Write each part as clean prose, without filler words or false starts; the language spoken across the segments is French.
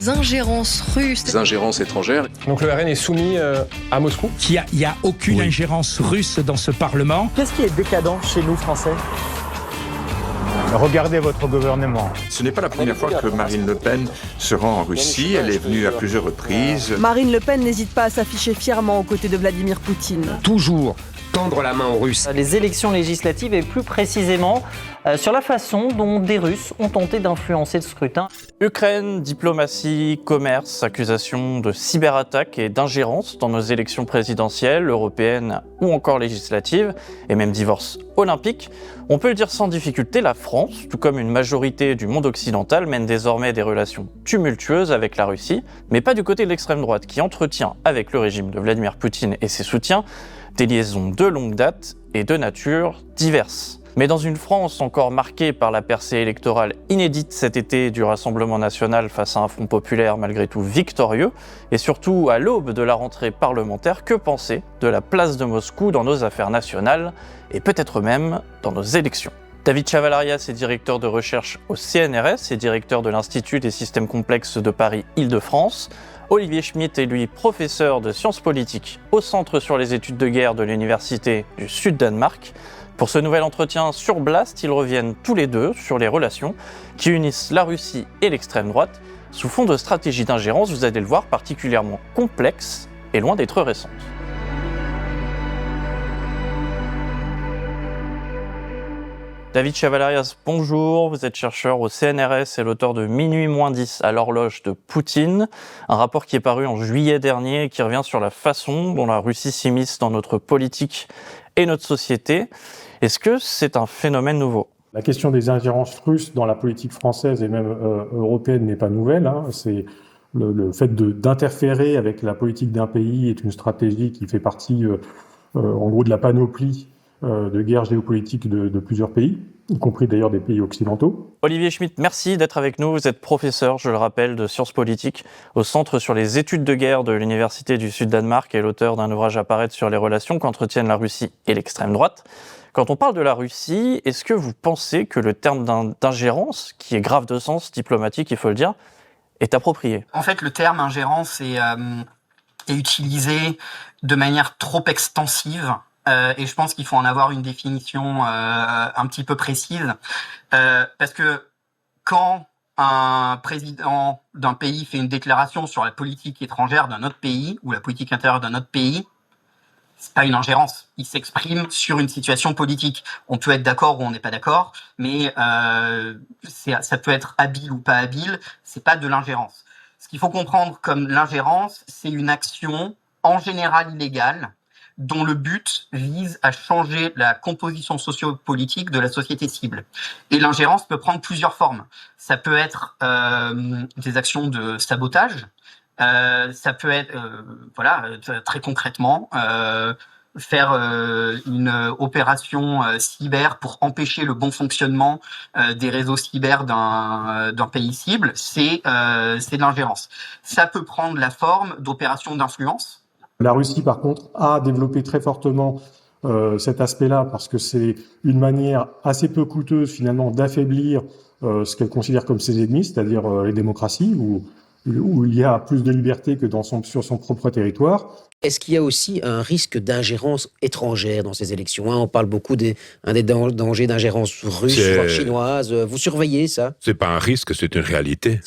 Ingérences russes. Des ingérences étrangères. Donc le RN est soumis à Moscou. Il n'y a aucune ingérence russe dans ce Parlement. Qu'est-ce qui est décadent chez nous, Français ? Regardez votre gouvernement. Ce n'est pas la première fois que Marine Le Pen se rend en Russie. Elle est venue à plusieurs reprises. Marine Le Pen n'hésite pas à s'afficher fièrement aux côtés de Vladimir Poutine. Toujours tendre la main aux Russes. Les élections législatives et plus précisément sur la façon dont des Russes ont tenté d'influencer le scrutin. Ukraine, diplomatie, commerce, accusations de cyberattaque et d'ingérence dans nos élections présidentielles, européennes ou encore législatives, et même divorce olympique. On peut le dire sans difficulté, la France, tout comme une majorité du monde occidental, mène désormais des relations tumultueuses avec la Russie, mais pas du côté de l'extrême droite qui entretient avec le régime de Vladimir Poutine et ses soutiens des liaisons de longue date et de nature diverses. Mais dans une France encore marquée par la percée électorale inédite cet été du Rassemblement national face à un front populaire malgré tout victorieux, et surtout à l'aube de la rentrée parlementaire, que penser de la place de Moscou dans nos affaires nationales et peut-être même dans nos élections ? David Chavalarias est directeur de recherche au CNRS et directeur de l'Institut des systèmes complexes de Paris-Île-de-France. Olivier Schmitt est lui professeur de sciences politiques au Centre sur les études de guerre de l'Université du Sud-Danemark. Pour ce nouvel entretien sur Blast, ils reviennent tous les deux sur les relations qui unissent la Russie et l'extrême droite sous fond de stratégies d'ingérence, vous allez le voir, particulièrement complexes et loin d'être récentes. David Chavalarias, bonjour, vous êtes chercheur au CNRS et l'auteur de Minuit moins 10 à l'horloge de Poutine, un rapport qui est paru en juillet dernier et qui revient sur la façon dont la Russie s'immisce dans notre politique et notre société. Est-ce que c'est un phénomène nouveau ? La question des ingérences russes dans la politique française et même européenne n'est pas nouvelle. C'est le fait d'interférer avec la politique d'un pays est une stratégie qui fait partie en gros de la panoplie de guerre géopolitique de plusieurs pays, y compris d'ailleurs des pays occidentaux. Olivier Schmitt, merci d'être avec nous. Vous êtes professeur, je le rappelle, de sciences politiques au Centre sur les études de guerre de l'Université du Sud-Danemark et l'auteur d'un ouvrage à paraître sur les relations qu'entretiennent la Russie et l'extrême droite. Quand on parle de la Russie, est-ce que vous pensez que le terme d'ingérence, qui est grave de sens diplomatique, il faut le dire, est approprié ? En fait, le terme ingérence est utilisé de manière trop extensive. Et je pense qu'il faut en avoir une définition un petit peu précise, parce que quand un président d'un pays fait une déclaration sur la politique étrangère d'un autre pays ou la politique intérieure d'un autre pays, c'est pas une ingérence. Il s'exprime sur une situation politique. On peut être d'accord ou on n'est pas d'accord, mais ça peut être habile ou pas habile. C'est pas de l'ingérence. Ce qu'il faut comprendre comme l'ingérence, c'est une action en général illégale, dont le but vise à changer la composition socio-politique de la société cible. Et l'ingérence peut prendre plusieurs formes. Ça peut être des actions de sabotage, ça peut être, très concrètement, faire une opération cyber pour empêcher le bon fonctionnement des réseaux cyber d'un pays cible, c'est de l'ingérence. Ça peut prendre la forme d'opérations d'influence. La Russie, par contre, a développé très fortement cet aspect-là parce que c'est une manière assez peu coûteuse, finalement, d'affaiblir ce qu'elle considère comme ses ennemis, c'est-à-dire les démocraties, où il y a plus de liberté que sur son propre territoire. Est-ce qu'il y a aussi un risque d'ingérence étrangère dans ces élections ? On parle beaucoup des dangers d'ingérence russe, voire chinoise. Vous surveillez ça ? C'est pas un risque, c'est une réalité.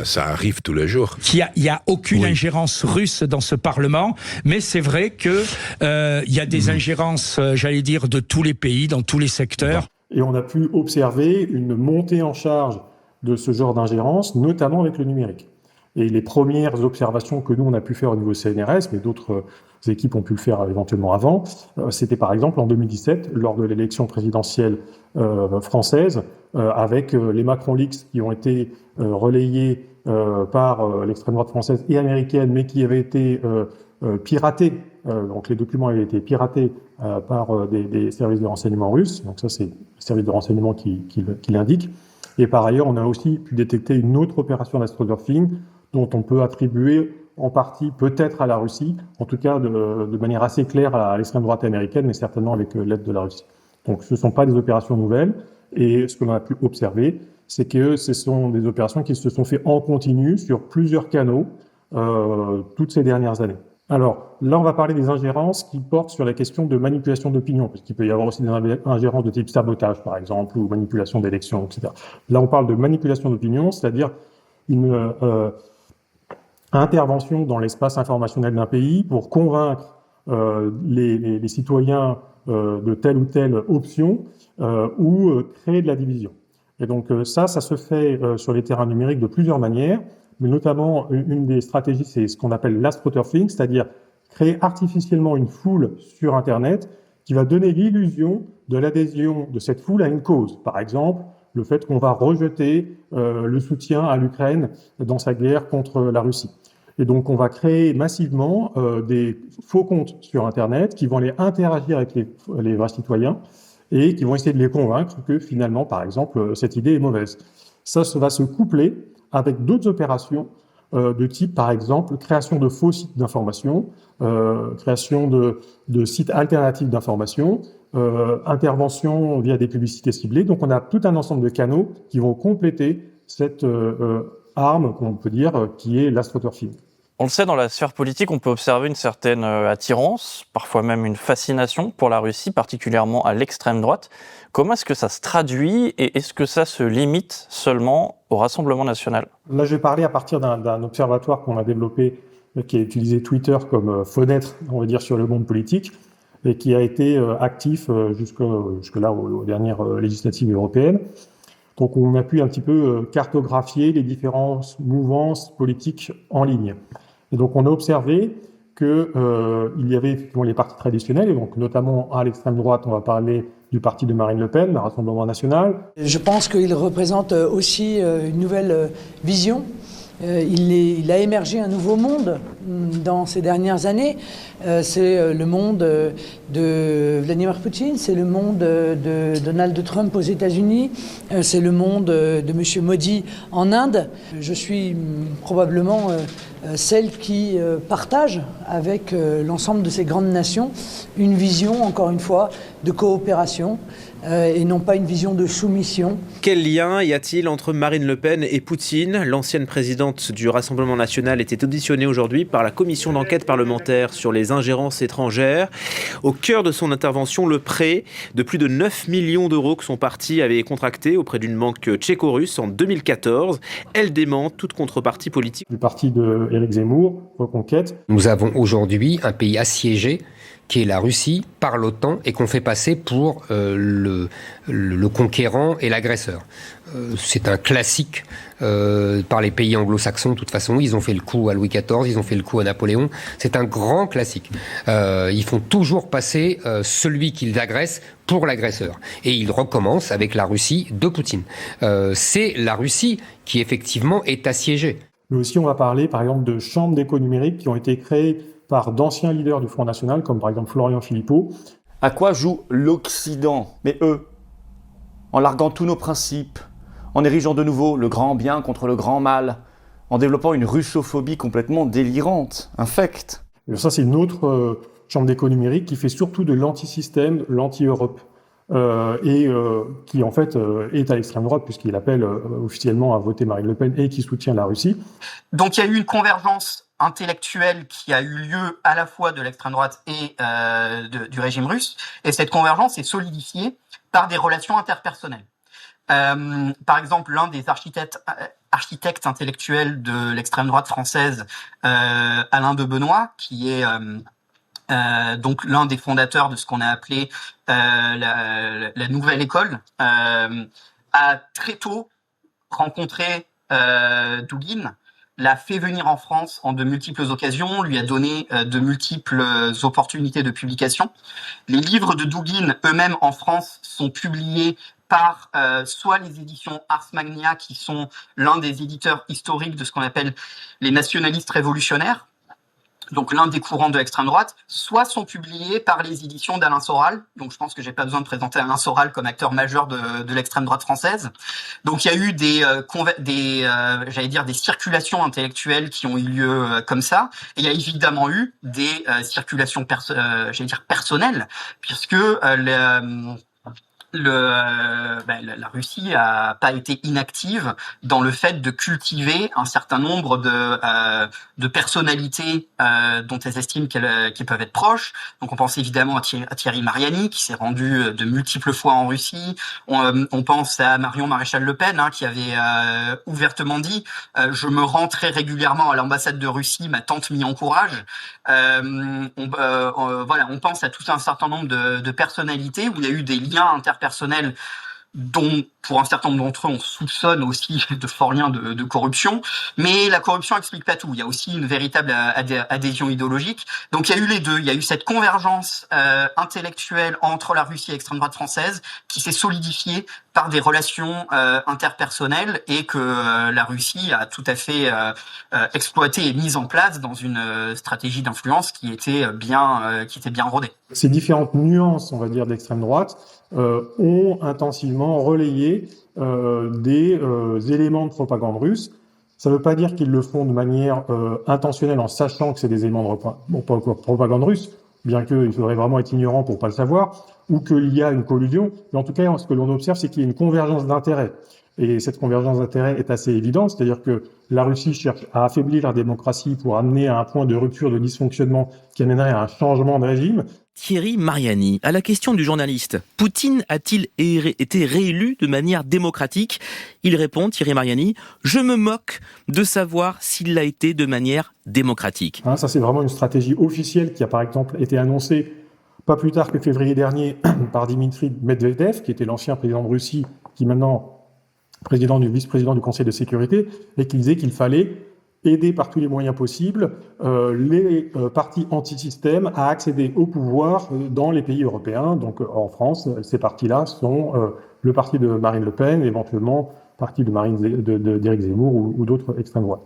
Ça arrive tous les jours. Il y a aucune ingérence russe dans ce Parlement, mais c'est vrai que il y a des ingérences, j'allais dire, de tous les pays, dans tous les secteurs. Et on a pu observer une montée en charge de ce genre d'ingérence, notamment avec le numérique. Et les premières observations que nous, on a pu faire au niveau CNRS, mais d'autres équipes ont pu le faire éventuellement avant, c'était par exemple en 2017, lors de l'élection présidentielle française, avec les Macron Leaks qui ont été relayés par l'extrême droite française et américaine, mais qui avaient été piratés. Donc les documents avaient été piratés par des services de renseignement russes. Donc ça, c'est le service de renseignement qui l'indique. Et par ailleurs, on a aussi pu détecter une autre opération d'astroturfing dont on peut attribuer en partie peut-être à la Russie, en tout cas de manière assez claire à l'extrême droite américaine, mais certainement avec l'aide de la Russie. Donc ce ne sont pas des opérations nouvelles, et ce que l'on a pu observer, c'est que ce sont des opérations qui se sont faites en continu sur plusieurs canaux toutes ces dernières années. Alors là, on va parler des ingérences qui portent sur la question de manipulation d'opinion, parce qu'il peut y avoir aussi des ingérences de type sabotage, par exemple, ou manipulation d'élections, etc. Là, on parle de manipulation d'opinion, c'est-à-dire une intervention dans l'espace informationnel d'un pays pour convaincre les citoyens de telle ou telle option ou créer de la division. Et donc ça se fait sur les terrains numériques de plusieurs manières, mais notamment une des stratégies, c'est ce qu'on appelle l'astroturfing, c'est-à-dire créer artificiellement une foule sur Internet qui va donner l'illusion de l'adhésion de cette foule à une cause. Par exemple, le fait qu'on va rejeter le soutien à l'Ukraine dans sa guerre contre la Russie. Et donc, on va créer massivement des faux comptes sur Internet qui vont aller interagir avec les vrais citoyens et qui vont essayer de les convaincre que finalement, par exemple, cette idée est mauvaise. Ça va se coupler avec d'autres opérations de type, par exemple, création de faux sites d'information, création de sites alternatifs d'information, intervention via des publicités ciblées. Donc, on a tout un ensemble de canaux qui vont compléter cette arme, qu'on peut dire, qui est l'astroturfing. On le sait, dans la sphère politique, on peut observer une certaine attirance, parfois même une fascination pour la Russie, particulièrement à l'extrême droite. Comment est-ce que ça se traduit et est-ce que ça se limite seulement au Rassemblement national ? Là, je vais parler à partir d'un observatoire qu'on a développé, qui a utilisé Twitter comme fenêtre, on va dire, sur le monde politique, et qui a été actif jusque-là aux dernières législatives européennes. Donc, on a pu un petit peu cartographier les différentes mouvances politiques en ligne. Et donc, on a observé que il y avait effectivement les partis traditionnels, et donc notamment à l'extrême droite, on va parler du parti de Marine Le Pen, le Rassemblement national. Je pense qu'il représente aussi une nouvelle vision. Il a émergé un nouveau monde dans ces dernières années. C'est le monde de Vladimir Poutine, c'est le monde de Donald Trump aux États-Unis, c'est le monde de M. Modi en Inde. Je suis probablement celle qui partage avec l'ensemble de ces grandes nations une vision, encore une fois, de coopération et non pas une vision de soumission. Quel lien y a-t-il entre Marine Le Pen et Poutine ? L'ancienne présidente du Rassemblement national était auditionnée aujourd'hui par la commission d'enquête parlementaire sur les ingérences étrangères. Au cœur de son intervention, le prêt de plus de 9 millions d'euros que son parti avait contracté auprès d'une banque tchéco-russe en 2014. Elle dément toute contrepartie politique. Du parti de Éric Zemmour, Reconquête. Nous avons aujourd'hui un pays assiégé qui est la Russie, par l'OTAN, et qu'on fait passer pour le conquérant et l'agresseur. C'est un classique par les pays anglo-saxons, de toute façon. Ils ont fait le coup à Louis XIV, ils ont fait le coup à Napoléon. C'est un grand classique. Ils font toujours passer celui qu'ils agressent pour l'agresseur. Et ils recommencent avec la Russie de Poutine. C'est la Russie qui, effectivement, est assiégée. Mais aussi, on va parler, par exemple, de chambres d'écho numériques qui ont été créées par d'anciens leaders du Front National, comme par exemple Florian Philippot. À quoi joue l'Occident? Mais eux, en larguant tous nos principes, en érigeant de nouveau le grand bien contre le grand mal, en développant une russophobie complètement délirante, infecte. Et ça, c'est une autre chambre d'écho numérique qui fait surtout de l'anti-système, l'anti-Europe, et qui en fait est à l'extrême droite, puisqu'il appelle officiellement à voter Marine Le Pen et qui soutient la Russie. Donc il y a eu une convergence intellectuelle qui a eu lieu à la fois de l'extrême droite et du régime russe, et cette convergence est solidifiée par des relations interpersonnelles. Par exemple, l'un des architectes intellectuels de l'extrême droite française, Alain de Benoît, qui est donc l'un des fondateurs de ce qu'on a appelé la nouvelle école, a très tôt rencontré Dugin, l'a fait venir en France en de multiples occasions, lui a donné de multiples opportunités de publication. Les livres de Dugin eux-mêmes en France sont publiés par soit les éditions Ars Magna, qui sont l'un des éditeurs historiques de ce qu'on appelle les nationalistes révolutionnaires, donc l'un des courants de l'extrême droite, soit sont publiés par les éditions d'Alain Soral. Donc je pense que j'ai pas besoin de présenter Alain Soral comme acteur majeur de l'extrême droite française. Donc il y a eu des circulations intellectuelles qui ont eu lieu comme ça. Et il y a évidemment eu des circulations personnelles, puisque la Russie a pas été inactive dans le fait de cultiver un certain nombre de personnalités dont elles estiment qu'ils peuvent être proches. Donc on pense évidemment à Thierry Mariani qui s'est rendu de multiples fois en Russie. On pense à Marion Maréchal Le Pen qui avait ouvertement dit je me rends très régulièrement à l'ambassade de Russie, ma tante m'y encourage. On pense à tout un certain nombre de personnalités où il y a eu des liens interpersonnels dont, pour un certain nombre d'entre eux, on soupçonne aussi de forts liens de corruption. Mais la corruption explique pas tout. Il y a aussi une véritable adhésion idéologique. Donc il y a eu les deux. Il y a eu cette convergence intellectuelle entre la Russie et l'extrême droite française qui s'est solidifiée par des relations interpersonnelles et que la Russie a tout à fait exploité et mise en place dans une stratégie d'influence qui était bien rodée. Ces différentes nuances, on va dire, d'extrême droite ont intensivement relayé des éléments de propagande russe. Ça ne veut pas dire qu'ils le font de manière intentionnelle en sachant que c'est des éléments de propagande russe, bien qu'il faudrait vraiment être ignorant pour pas le savoir, ou qu'il y a une collusion. Mais en tout cas, ce que l'on observe, c'est qu'il y a une convergence d'intérêts. Et cette convergence d'intérêts est assez évidente, c'est-à-dire que la Russie cherche à affaiblir la démocratie pour amener à un point de rupture, de dysfonctionnement qui amènerait à un changement de régime. Thierry Mariani, à la question du journaliste, Poutine a-t-il été réélu de manière démocratique ? Il répond, Thierry Mariani, je me moque de savoir s'il l'a été de manière démocratique. Ça, c'est vraiment une stratégie officielle qui a par exemple été annoncée pas plus tard que février dernier par Dmitri Medvedev, qui était l'ancien président de Russie, qui est maintenant vice-président du Conseil de sécurité, et qui disait qu'il fallait aider par tous les moyens possibles les partis anti-système à accéder au pouvoir dans les pays européens. Donc en France, ces partis-là sont le parti de Marine Le Pen, éventuellement le parti d'Éric Zemmour ou d'autres extrêmes droites.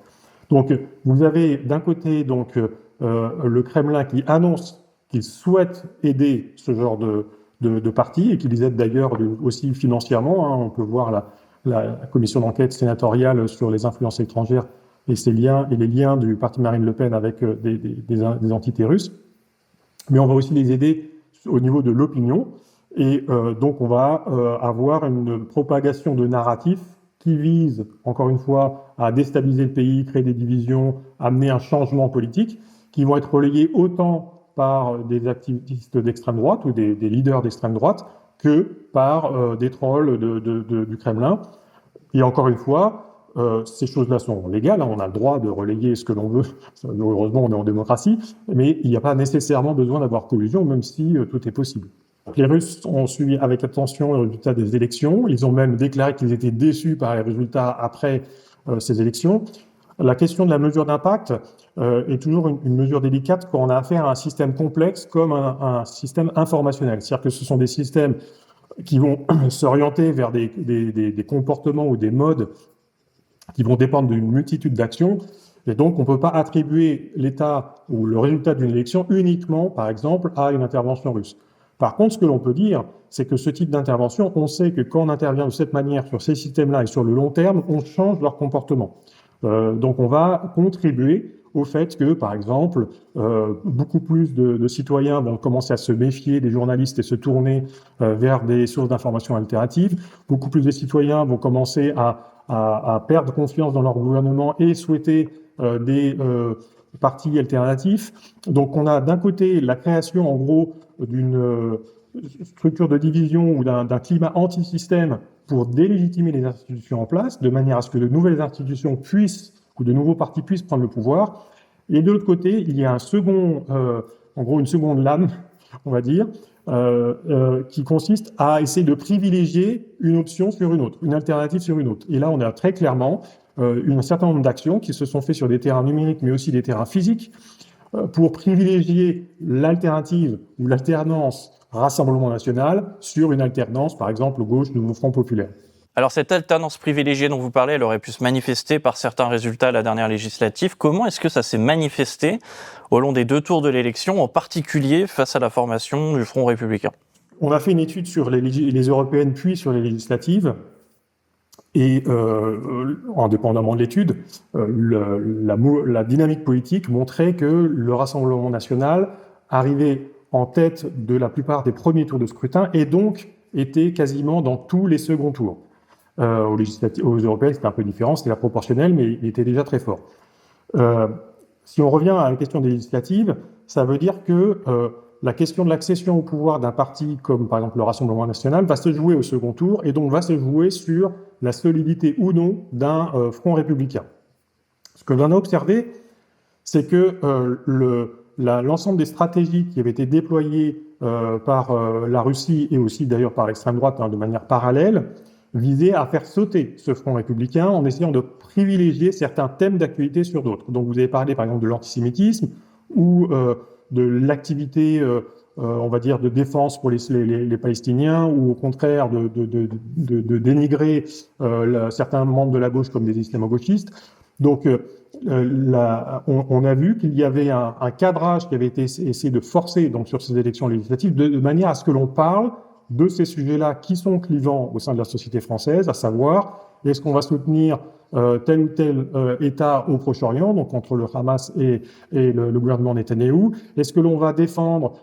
Donc vous avez d'un côté donc le Kremlin qui annonce qu'il souhaite aider ce genre de partis et qui les aide d'ailleurs aussi financièrement. On peut voir la commission d'enquête sénatoriale sur les influences étrangères et ses liens et les liens du parti Marine Le Pen avec des entités russes. Mais on va aussi les aider au niveau de l'opinion. Et donc on va avoir une propagation de narratifs qui vise, encore une fois, à déstabiliser le pays, créer des divisions, amener un changement politique, qui vont être relayés autant par des activistes d'extrême droite ou des leaders d'extrême droite que par des trolls du Kremlin. Et encore une fois, ces choses-là sont légales, on a le droit de relayer ce que l'on veut, heureusement on est en démocratie, mais il n'y a pas nécessairement besoin d'avoir collusion, même si tout est possible. Les Russes ont suivi avec attention les résultats des élections, ils ont même déclaré qu'ils étaient déçus par les résultats après ces élections. La question de la mesure d'impact est toujours une mesure délicate quand on a affaire à un système complexe comme un système informationnel. C'est-à-dire que ce sont des systèmes qui vont s'orienter vers des comportements ou des modes qui vont dépendre d'une multitude d'actions. Et donc, on ne peut pas attribuer l'état ou le résultat d'une élection uniquement, par exemple, à une intervention russe. Par contre, ce que l'on peut dire, c'est que ce type d'intervention, on sait que quand on intervient de cette manière sur ces systèmes-là et sur le long terme, on change leur comportement. Donc, on va contribuer au fait que, par exemple, beaucoup plus de citoyens vont commencer à se méfier des journalistes et se tourner vers des sources d'information alternatives. Beaucoup plus de citoyens vont commencer à perdre confiance dans leur gouvernement et souhaiter des partis alternatifs. Donc on a d'un côté la création en gros d'une structure de division ou d'un climat anti-système pour délégitimer les institutions en place, de manière à ce que de nouvelles institutions puissent ou de nouveaux partis puissent prendre le pouvoir. Et de l'autre côté, il y a une seconde lame, on va dire, qui consiste à essayer de privilégier une option sur une autre, une alternative sur une autre. Et là, on a très clairement un certain nombre d'actions qui se sont faites sur des terrains numériques, mais aussi des terrains physiques, pour privilégier l'alternative ou l'alternance Rassemblement national sur une alternance, par exemple, gauche du Front populaire. Alors cette alternance privilégiée dont vous parlez, elle aurait pu se manifester par certains résultats à la dernière législative. Comment est-ce que ça s'est manifesté au long des 2 tours de l'élection, en particulier face à la formation du Front républicain ? On a fait une étude sur les européennes puis sur les législatives. Et indépendamment de l'étude, la dynamique politique montrait que le Rassemblement national arrivait en tête de la plupart des premiers tours de scrutin et donc était quasiment dans tous les seconds tours. Aux européennes, c'était un peu différent, c'était la proportionnelle, mais il était déjà très fort. Si on revient à la question des législatives, ça veut dire que la question de l'accession au pouvoir d'un parti comme par exemple le Rassemblement national va se jouer au second tour et donc va se jouer sur la solidité ou non d'un front républicain. Ce que l'on a observé, c'est que l'ensemble des stratégies qui avaient été déployées par la Russie et aussi d'ailleurs par l'extrême droite de manière parallèle visaient à faire sauter ce front républicain en essayant de privilégier certains thèmes d'actualité sur d'autres. Donc vous avez parlé par exemple de l'antisémitisme ou de l'activité, on va dire, de défense pour les Palestiniens, ou au contraire de dénigrer certains membres de la gauche comme des islamo-gauchistes. Donc on a vu qu'il y avait un cadrage qui avait été essayé de forcer donc, sur ces élections législatives de manière à ce que l'on parle de ces sujets-là qui sont clivants au sein de la société française, à savoir, est-ce qu'on va soutenir tel ou tel État au Proche-Orient, donc entre le Hamas et le gouvernement Netanyahou? Est-ce que l'on va défendre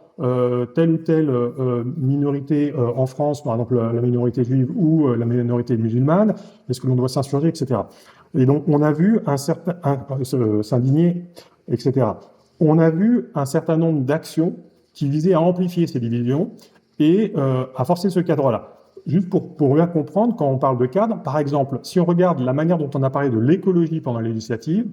telle ou telle minorité en France, par exemple la minorité juive ou la minorité musulmane? Est-ce que l'on doit s'insurger, etc. Et donc on a vu s'indigner, etc. On a vu un certain nombre d'actions qui visaient à amplifier ces divisions et à forcer ce cadre-là. Juste pour bien comprendre, quand on parle de cadre, par exemple, si on regarde la manière dont on a parlé de l'écologie pendant la législative,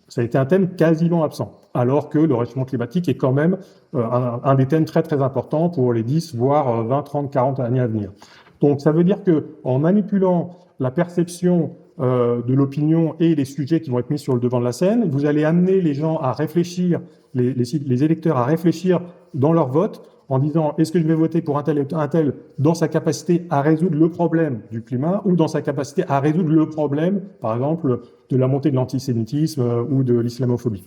ça a été un thème quasiment absent, alors que le réchauffement climatique est quand même un des thèmes très très importants pour les 10, voire 20, 30, 40 années à venir. Donc ça veut dire que en manipulant la perception de l'opinion et les sujets qui vont être mis sur le devant de la scène, vous allez amener les gens à réfléchir, les électeurs à réfléchir dans leur vote, en disant est-ce que je vais voter pour un tel dans sa capacité à résoudre le problème du climat ou dans sa capacité à résoudre le problème, par exemple, de la montée de l'antisémitisme ou de l'islamophobie.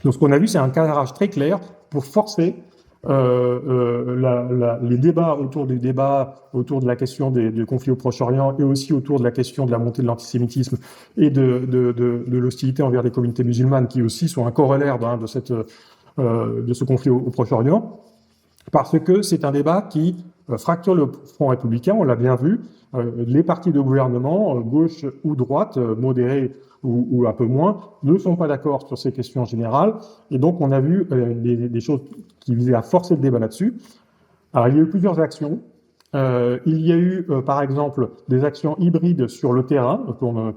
Donc ce qu'on a vu, c'est un cadrage très clair pour forcer les débats autour de la question du conflit au Proche-Orient et aussi autour de la question de la montée de l'antisémitisme et de l'hostilité envers les communautés musulmanes qui aussi sont un corollaire de ce conflit au Proche-Orient. Parce que c'est un débat qui fracture le front républicain, on l'a bien vu. Les partis de gouvernement, gauche ou droite, modérés ou un peu moins, ne sont pas d'accord sur ces questions générales. Et donc on a vu des choses qui visaient à forcer le débat là-dessus. Alors il y a eu plusieurs actions. Il y a eu, par exemple, des actions hybrides sur le terrain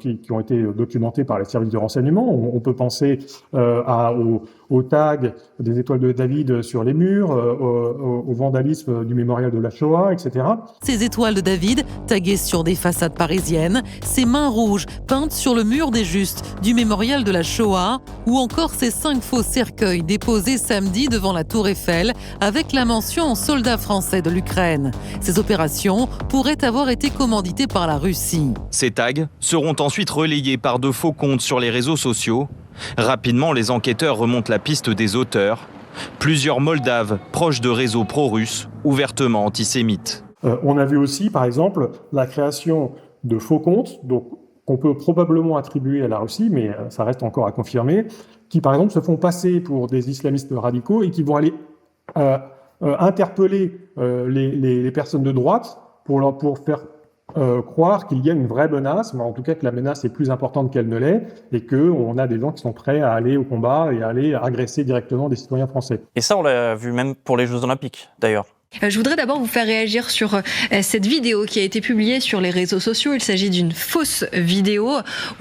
qui ont été documentées par les services de renseignement. On peut penser aux tags des étoiles de David sur les murs, au vandalisme du mémorial de la Shoah, etc. Ces étoiles de David, taguées sur des façades parisiennes, ces mains rouges peintes sur le mur des Justes du mémorial de la Shoah, ou encore ces 5 faux cercueils déposés samedi devant la Tour Eiffel avec la mention « soldats français de l'Ukraine ». Ces opérations pourraient avoir été commanditées par la Russie. Ces tags seront ensuite relayés par de faux comptes sur les réseaux sociaux. Rapidement, les enquêteurs remontent la piste des auteurs. Plusieurs Moldaves proches de réseaux pro-russes, ouvertement antisémites. On a vu aussi, par exemple, la création de faux comptes, donc qu'on peut probablement attribuer à la Russie, mais ça reste encore à confirmer, qui, par exemple, se font passer pour des islamistes radicaux et qui vont aller interpeller les personnes de droite pour faire croire qu'il y a une vraie menace, mais en tout cas que la menace est plus importante qu'elle ne l'est, et qu'on a des gens qui sont prêts à aller au combat et à aller agresser directement des citoyens français. Et ça, on l'a vu même pour les Jeux Olympiques, d'ailleurs. Je voudrais d'abord vous faire réagir sur cette vidéo qui a été publiée sur les réseaux sociaux. Il s'agit d'une fausse vidéo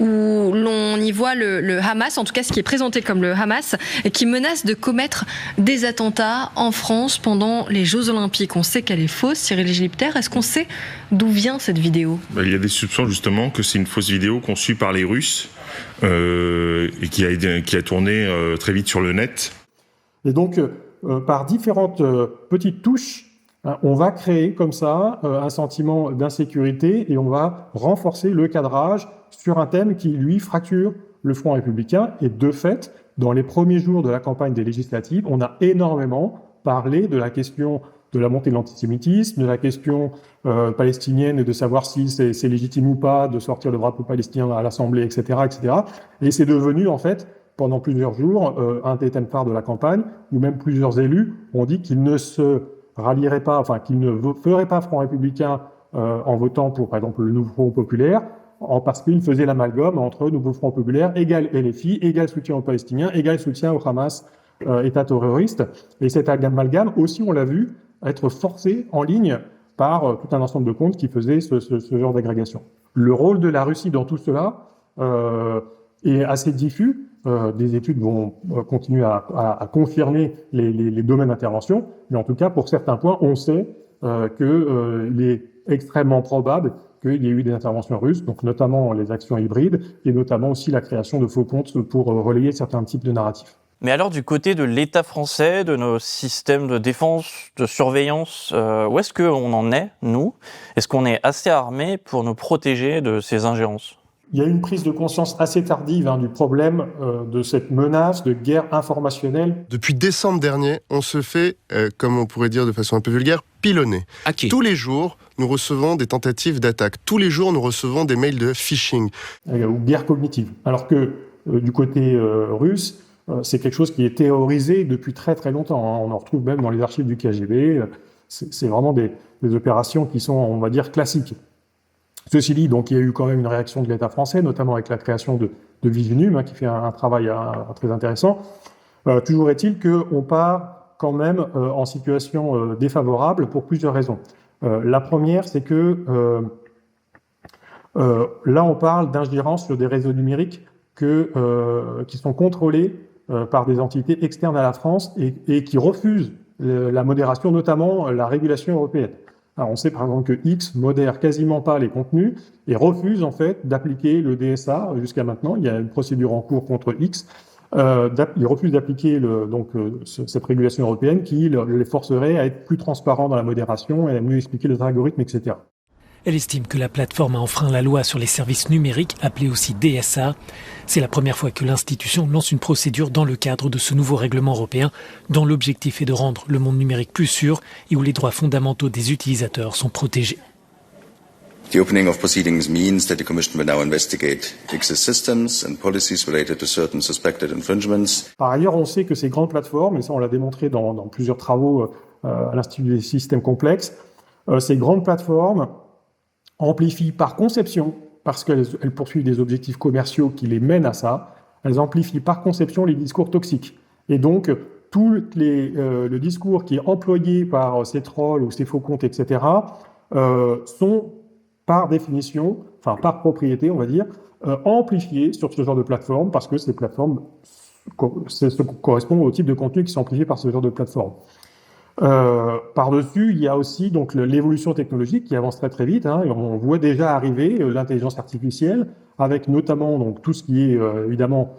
où l'on y voit le Hamas, en tout cas ce qui est présenté comme le Hamas, qui menace de commettre des attentats en France pendant les Jeux Olympiques. On sait qu'elle est fausse, Cyril Gilipter. Est-ce qu'on sait d'où vient cette vidéo ? Il y a des soupçons justement que c'est une fausse vidéo conçue par les Russes et qui a tourné très vite sur le net. Et donc, par différentes petites touches, on va créer comme ça un sentiment d'insécurité et on va renforcer le cadrage sur un thème qui, lui, fracture le Front républicain. Et de fait, dans les premiers jours de la campagne des législatives, on a énormément parlé de la question de la montée de l'antisémitisme, de la question palestinienne et de savoir si c'est légitime ou pas de sortir le drapeau palestinien à l'Assemblée, etc., etc. Et c'est devenu, en fait, pendant plusieurs jours, un des thèmes phares de la campagne, où même plusieurs élus ont dit qu'ils ne se rallierait pas, enfin qu'il ne ferait pas Front républicain en votant pour, par exemple, le Nouveau Front populaire, parce qu'il faisait l'amalgame entre Nouveau Front populaire égale LFI, égale soutien aux Palestiniens, égale soutien au Hamas, État terroriste. Et cet amalgame aussi, on l'a vu, être forcé en ligne par tout un ensemble de comptes qui faisaient ce genre d'agrégation. Le rôle de la Russie dans tout cela est assez diffus. Des études vont continuer à confirmer les domaines d'intervention, mais en tout cas, pour certains points, on sait qu'il est extrêmement probable qu'il y ait eu des interventions russes, donc notamment les actions hybrides, et notamment aussi la création de faux comptes pour relayer certains types de narratifs. Mais alors du côté de l'État français, de nos systèmes de défense, de surveillance, où est-ce qu'on en est, nous ? Est-ce qu'on est assez armé pour nous protéger de ces ingérences ? Il y a une prise de conscience assez tardive du problème de cette menace de guerre informationnelle. Depuis décembre dernier, on se fait, comme on pourrait dire de façon un peu vulgaire, pilonner. Tous les jours, nous recevons des tentatives d'attaque. Tous les jours, nous recevons des mails de phishing. Ou guerre cognitive. Alors que du côté russe, c'est quelque chose qui est théorisé depuis très très longtemps. On en retrouve même dans les archives du KGB. C'est vraiment des opérations qui sont, on va dire, classiques. Ceci dit, donc, il y a eu quand même une réaction de l'État français, notamment avec la création de Visunum, qui fait un travail très intéressant. Toujours est-il qu'on part quand même en situation défavorable pour plusieurs raisons. La première, c'est que là, on parle d'ingérence sur des réseaux numériques qui sont contrôlés par des entités externes à la France et qui refusent la modération, notamment la régulation européenne. Alors on sait par exemple que X modère quasiment pas les contenus et refuse en fait d'appliquer le DSA jusqu'à maintenant. Il y a une procédure en cours contre X. Il refuse d'appliquer cette régulation européenne qui les forcerait à être plus transparents dans la modération et à mieux expliquer les algorithmes, etc. Elle estime que la plateforme a enfreint la loi sur les services numériques, appelée aussi DSA. C'est la première fois que l'institution lance une procédure dans le cadre de ce nouveau règlement européen, dont l'objectif est de rendre le monde numérique plus sûr et où les droits fondamentaux des utilisateurs sont protégés. The opening of proceedings means that the Commission will now investigate X's systems and policies related to certain suspected infringements. Par ailleurs, on sait que ces grandes plateformes, et ça on l'a démontré dans plusieurs travaux à l'Institut des systèmes complexes, ces grandes plateformes amplifient par conception, parce qu'elles poursuivent des objectifs commerciaux qui les mènent à ça, elles amplifient par conception les discours toxiques. Et donc, tout le discours qui est employé par ces trolls ou ces faux comptes, etc., sont par définition, enfin par propriété, on va dire, amplifiés sur ce genre de plateforme, parce que ces plateformes correspondent au type de contenu qui sont amplifiés par ce genre de plateforme. Par-dessus, il y a aussi donc l'évolution technologique qui avance très très vite. Et on voit déjà arriver l'intelligence artificielle, avec notamment donc tout ce qui est évidemment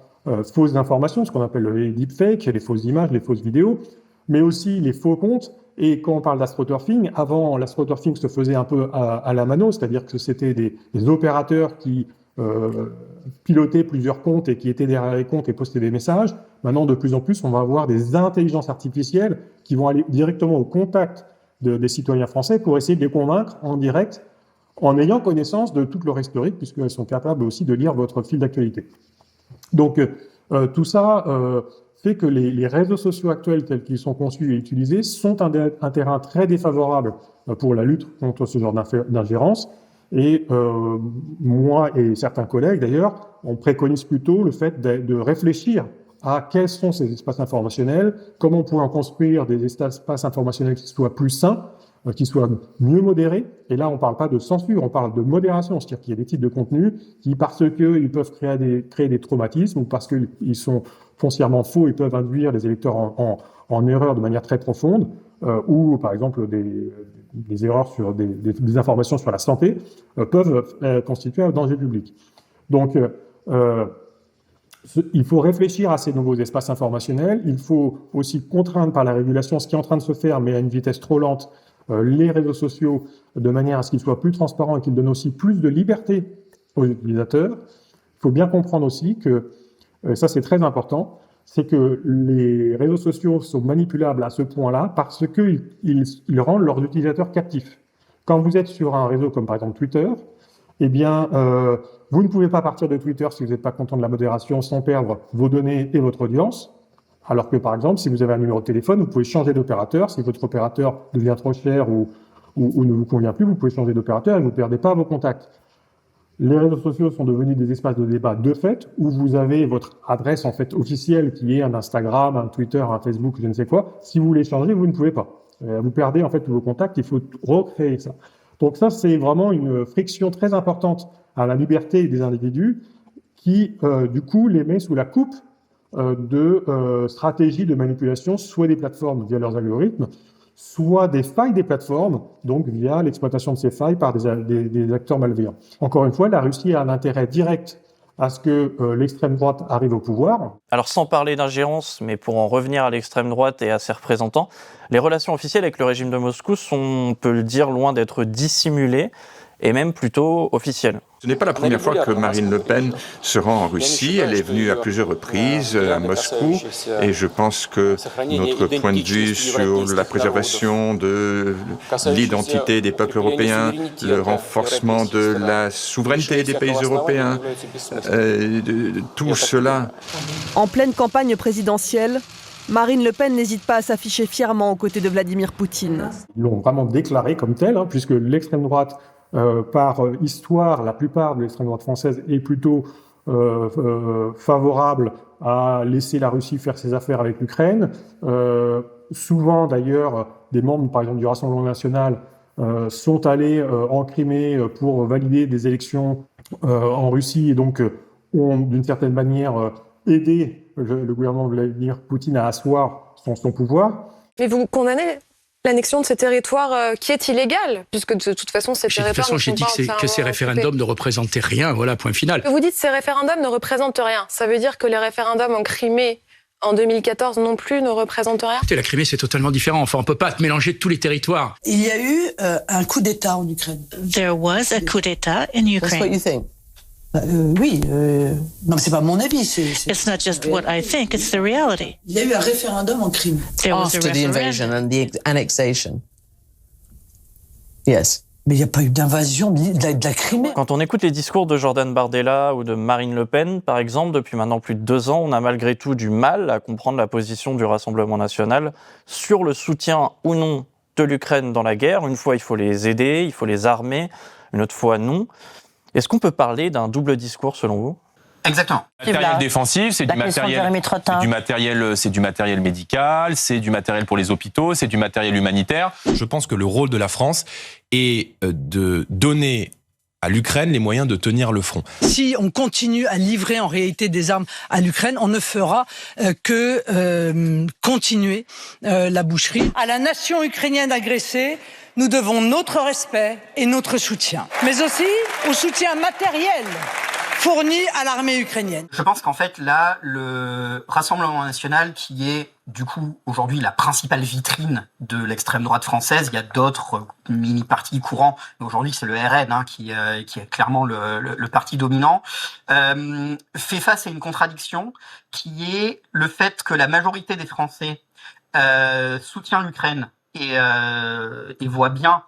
fausses informations, ce qu'on appelle les deepfakes, les fausses images, les fausses vidéos, mais aussi les faux comptes. Et quand on parle d'astroturfing, avant l'astroturfing se faisait un peu à la mano, c'est-à-dire que c'était des opérateurs qui pilotaient plusieurs comptes et qui étaient derrière les comptes et postaient des messages. Maintenant, de plus en plus, on va avoir des intelligences artificielles qui vont aller directement au contact des citoyens français pour essayer de les convaincre en direct, en ayant connaissance de toute leur historique, puisqu'elles sont capables aussi de lire votre fil d'actualité. Donc, tout ça fait que les réseaux sociaux actuels tels qu'ils sont conçus et utilisés sont un terrain très défavorable pour la lutte contre ce genre d'ingérence. Et moi et certains collègues, d'ailleurs, on préconise plutôt le fait de réfléchir à quels sont ces espaces informationnels, comment on pourrait en construire des espaces informationnels qui soient plus sains, qui soient mieux modérés. Et là, on ne parle pas de censure, on parle de modération, c'est-à-dire qu'il y a des types de contenus qui, parce qu'ils peuvent créer des traumatismes ou parce qu'ils sont foncièrement faux, ils peuvent induire les électeurs en erreur de manière très profonde, ou par exemple des erreurs sur des informations sur la santé peuvent constituer un danger public. Donc, il faut réfléchir à ces nouveaux espaces informationnels. Il faut aussi contraindre par la régulation ce qui est en train de se faire, mais à une vitesse trop lente, les réseaux sociaux de manière à ce qu'ils soient plus transparents et qu'ils donnent aussi plus de liberté aux utilisateurs. Il faut bien comprendre aussi que, ça c'est très important, c'est que les réseaux sociaux sont manipulables à ce point-là parce qu'ils rendent leurs utilisateurs captifs. Quand vous êtes sur un réseau comme par exemple Twitter, eh bien, vous ne pouvez pas partir de Twitter si vous n'êtes pas content de la modération sans perdre vos données et votre audience. Alors que, par exemple, si vous avez un numéro de téléphone, vous pouvez changer d'opérateur. Si votre opérateur devient trop cher ou ne vous convient plus, vous pouvez changer d'opérateur et vous ne perdez pas vos contacts. Les réseaux sociaux sont devenus des espaces de débat de fait, où vous avez votre adresse en fait officielle, qui est un Instagram, un Twitter, un Facebook, je ne sais quoi. Si vous voulez changer, vous ne pouvez pas. Vous perdez en fait tous vos contacts, il faut recréer ça. Donc ça, c'est vraiment une friction très importante à la liberté des individus, qui, du coup, les met sous la coupe de stratégies de manipulation, soit des plateformes via leurs algorithmes, soit des failles des plateformes, donc via l'exploitation de ces failles par des acteurs malveillants. Encore une fois, la Russie a un intérêt direct à ce que l'extrême droite arrive au pouvoir. Alors sans parler d'ingérence, mais pour en revenir à l'extrême droite et à ses représentants, les relations officielles avec le régime de Moscou sont, on peut le dire, loin d'être dissimulées et même plutôt officielles. Ce n'est pas la première fois que Marine Le Pen se rend en Russie. Elle est venue à plusieurs reprises à Moscou. Et je pense que notre point de vue sur la préservation de l'identité des peuples européens, le renforcement de la souveraineté des pays européens, tout cela. En pleine campagne présidentielle, Marine Le Pen n'hésite pas à s'afficher fièrement aux côtés de Vladimir Poutine. Ils l'ont vraiment déclaré comme tel, puisque l'extrême droite, par histoire, la plupart de l'extrême droite française est plutôt favorable à laisser la Russie faire ses affaires avec l'Ukraine. Souvent, d'ailleurs, des membres, par exemple, du Rassemblement national sont allés en Crimée pour valider des élections en Russie et donc ont, d'une certaine manière, aidé le gouvernement de Vladimir Poutine à asseoir son pouvoir. Mais vous condamnez l'annexion de ces territoires qui est illégale, puisque de toute façon, ces territoires... De toute façon, j'ai dit que ces référendums ne représentaient rien, voilà, point final. Vous dites que ces référendums ne représentent rien. Ça veut dire que les référendums en Crimée, en 2014 non plus, ne représentent rien? La Crimée, c'est totalement différent. Enfin, on ne peut pas mélanger tous les territoires. Il y a eu un coup d'État en Ukraine. There was a coup d'État in Ukraine. That's what you think? Oui, non, mais c'est pas mon avis. It's not just what I think, it's the reality. Il y a eu un référendum en Crimée. After the invasion and the annexation. Yes. Mais il n'y a pas eu d'invasion de la Crimée. Quand on écoute les discours de Jordan Bardella ou de Marine Le Pen, par exemple, depuis maintenant plus de 2 ans, on a malgré tout du mal à comprendre la position du Rassemblement national sur le soutien ou non de l'Ukraine dans la guerre. Une fois, il faut les aider, il faut les armer. Une autre fois, non. Est-ce qu'on peut parler d'un double discours selon vous? Exactement. Matériel défensif, c'est du matériel médical, c'est du matériel pour les hôpitaux, c'est du matériel humanitaire. Je pense que le rôle de la France est de donner à l'Ukraine les moyens de tenir le front. Si on continue à livrer en réalité des armes à l'Ukraine, on ne fera que continuer la boucherie. À la nation ukrainienne agressée, nous devons notre respect et notre soutien, mais aussi au soutien matériel fourni à l'armée ukrainienne. Je pense qu'en fait, là, le Rassemblement national, qui est du coup aujourd'hui la principale vitrine de l'extrême droite française, il y a d'autres mini-partis courants, mais aujourd'hui c'est le RN qui est clairement le parti dominant, fait face à une contradiction qui est le fait que la majorité des Français soutient l'Ukraine et voit bien,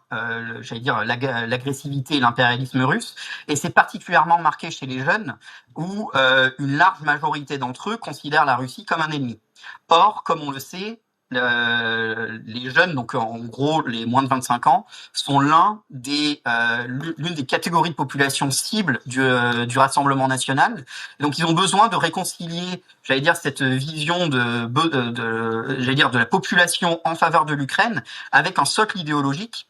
j'allais dire, l'agressivité et l'impérialisme russe. Et c'est particulièrement marqué chez les jeunes, où une large majorité d'entre eux considèrent la Russie comme un ennemi. Or, comme on le sait, les jeunes, donc en gros les moins de 25 ans, sont l'une des catégories de population cible du Rassemblement national. Donc ils ont besoin de réconcilier, j'allais dire, cette vision de la population en faveur de l'Ukraine avec un socle idéologique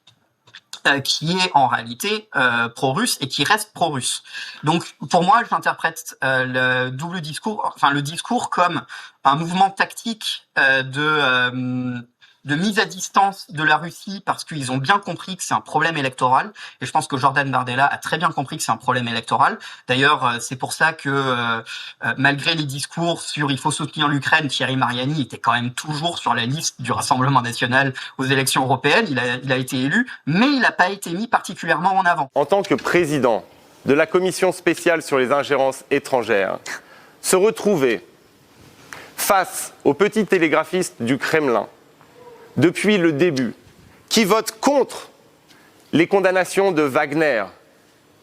qui est en réalité pro-russe et qui reste pro-russe. Donc pour moi, j'interprète le discours comme un mouvement tactique de mise à distance de la Russie parce qu'ils ont bien compris que c'est un problème électoral. Et je pense que Jordan Bardella a très bien compris que c'est un problème électoral. D'ailleurs, c'est pour ça que malgré les discours sur il faut soutenir l'Ukraine, Thierry Mariani était quand même toujours sur la liste du Rassemblement national aux élections européennes. Il a été élu, mais il n'a pas été mis particulièrement en avant. En tant que président de la commission spéciale sur les ingérences étrangères, se retrouver face aux petits télégraphistes du Kremlin, depuis le début, qui votent contre les condamnations de Wagner,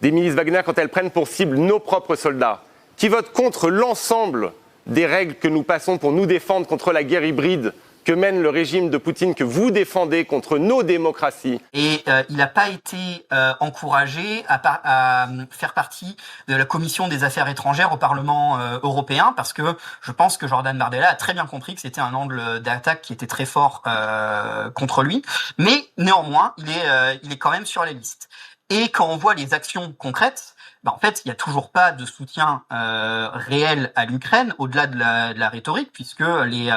des milices Wagner quand elles prennent pour cible nos propres soldats, qui votent contre l'ensemble des règles que nous passons pour nous défendre contre la guerre hybride que mène le régime de Poutine, que vous défendez contre nos démocraties. Et il n'a pas été encouragé à faire partie de la commission des affaires étrangères au Parlement européen, parce que je pense que Jordan Bardella a très bien compris que c'était un angle d'attaque qui était très fort contre lui. Mais néanmoins, il est quand même sur les listes. Et quand on voit les actions concrètes, en fait, il n'y a toujours pas de soutien réel à l'Ukraine, au-delà de la rhétorique, puisque les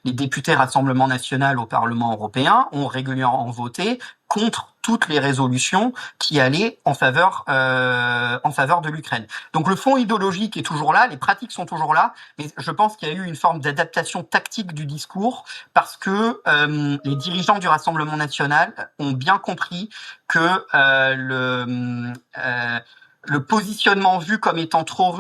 députés Rassemblement National au Parlement européen ont régulièrement voté contre toutes les résolutions qui allaient en faveur de l'Ukraine. Donc le fond idéologique est toujours là, les pratiques sont toujours là, mais je pense qu'il y a eu une forme d'adaptation tactique du discours parce que les dirigeants du Rassemblement National ont bien compris que le positionnement vu comme étant trop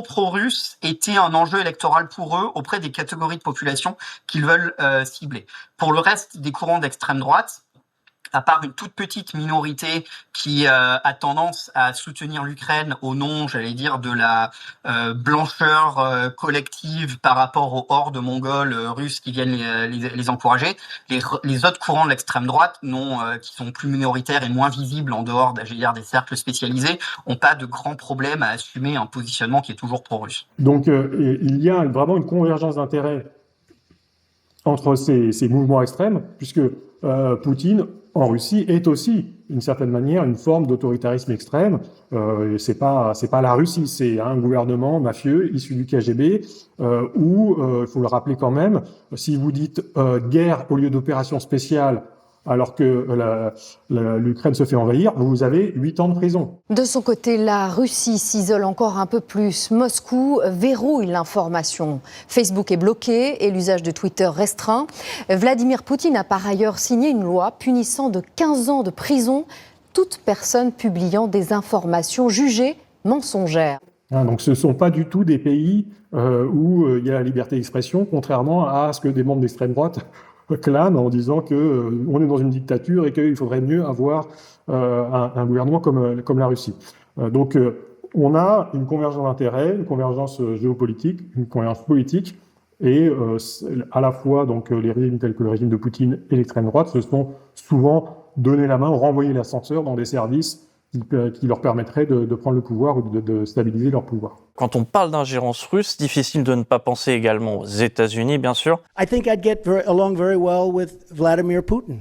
pro-russe était un enjeu électoral pour eux auprès des catégories de population qu'ils veulent cibler. Pour le reste des courants d'extrême droite, à part une toute petite minorité qui a tendance à soutenir l'Ukraine au nom, j'allais dire, de la blancheur collective par rapport aux hordes mongoles russes qui viennent les encourager, les autres courants de l'extrême droite, qui sont plus minoritaires et moins visibles en dehors, j'allais dire, des cercles spécialisés, n'ont pas de grands problèmes à assumer un positionnement qui est toujours pro-russe. Donc il y a vraiment une convergence d'intérêts entre ces mouvements extrêmes, puisque Poutine, en Russie, est aussi, d'une certaine manière, une forme d'autoritarisme extrême. C'est pas la Russie, c'est un gouvernement mafieux issu du KGB, où, il faut le rappeler quand même, si vous dites guerre au lieu d'opération spéciale, alors que l'Ukraine se fait envahir, vous avez 8 ans de prison. De son côté, la Russie s'isole encore un peu plus. Moscou verrouille l'information. Facebook est bloqué et l'usage de Twitter restreint. Vladimir Poutine a par ailleurs signé une loi punissant de 15 ans de prison toute personne publiant des informations jugées mensongères. Donc ce ne sont pas du tout des pays où il y a la liberté d'expression, contrairement à ce que des membres d'extrême droite clament en disant que on est dans une dictature et qu'il faudrait mieux avoir un gouvernement comme la Russie. Donc on a une convergence d'intérêts, une convergence géopolitique, une convergence politique, et à la fois donc les régimes tels que le régime de Poutine et l'extrême droite se sont souvent donné la main, renvoyé l'ascenseur dans des services qui leur permettraient de prendre le pouvoir ou de stabiliser leur pouvoir. Quand on parle d'ingérence russe, difficile de ne pas penser également aux États-Unis, bien sûr. I think I'd get along very well with Vladimir Putin.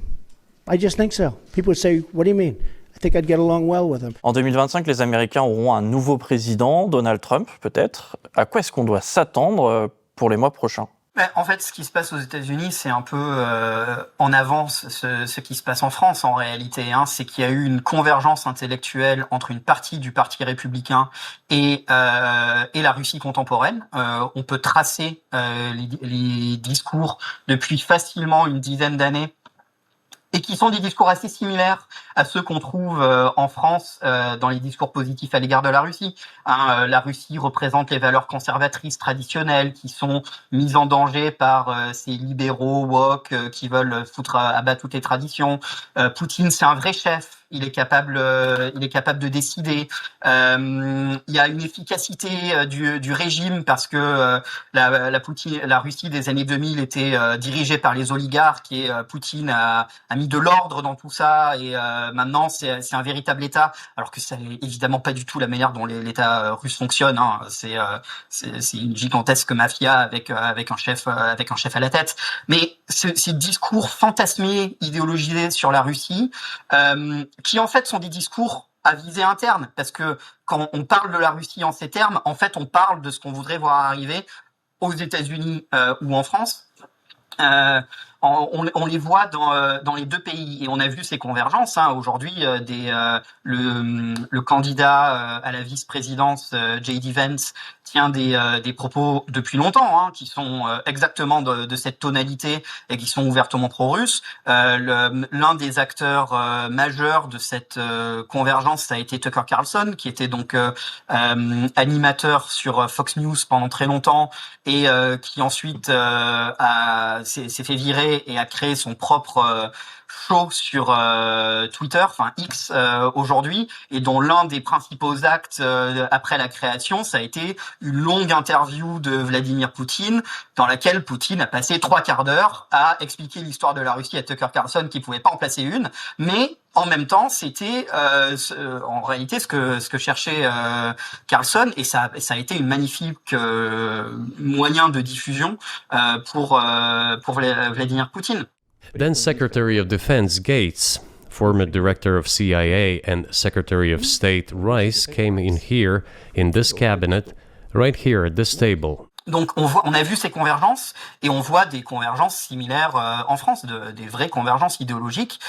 I just think so. People would say, "What do you mean?" I think I'd get along well with him. En 2025, les Américains auront un nouveau président, Donald Trump peut-être. À quoi est-ce qu'on doit s'attendre pour les mois prochains ? En fait, ce qui se passe aux États-Unis, c'est un peu en avance ce qui se passe en France en réalité. C'est qu'il y a eu une convergence intellectuelle entre une partie du Parti républicain et la Russie contemporaine. On peut tracer les discours depuis facilement une dizaine d'années, et qui sont des discours assez similaires à ceux qu'on trouve en France dans les discours positifs à l'égard de la Russie. La Russie représente les valeurs conservatrices traditionnelles qui sont mises en danger par ces libéraux woke qui veulent foutre à bas toutes les traditions. Poutine, c'est un vrai chef. Il est capable de décider. Il y a une efficacité du régime parce que la Russie des années 2000 était dirigée par les oligarques et Poutine a mis de l'ordre dans tout ça et maintenant c'est un véritable État, alors que c'est évidemment pas du tout la manière dont l'État russe fonctionne. C'est une gigantesque mafia avec un chef à la tête. Mais ces discours fantasmés, idéologisés sur la Russie, qui en fait sont des discours à visée interne, parce que quand on parle de la Russie en ces termes, en fait on parle de ce qu'on voudrait voir arriver aux États-Unis ou en France. On les voit dans les deux pays et on a vu ces convergences. Aujourd'hui, le candidat à la vice-présidence, J.D. Vance, tient des propos depuis longtemps qui sont exactement de cette tonalité et qui sont ouvertement pro-russes. L'un des acteurs majeurs de cette convergence, ça a été Tucker Carlson, qui était donc animateur sur Fox News pendant très longtemps et qui ensuite s'est fait virer créé son propre show sur Twitter, enfin X aujourd'hui, et dont l'un des principaux actes après la création, ça a été une longue interview de Vladimir Poutine, dans laquelle Poutine a passé 3/4 d'heure à expliquer l'histoire de la Russie à Tucker Carlson, qui pouvait pas en placer une, mais en même temps, c'était en réalité ce que cherchait Carlson, et ça a été une magnifique moyen de diffusion pour Vladimir Poutine. Then Secretary of Defense Gates, former director of CIA, and Secretary of State Rice came in here, in this cabinet, right here at this table. Donc on a vu ces convergences, et on voit des convergences similaires en France, des vraies convergences idéologiques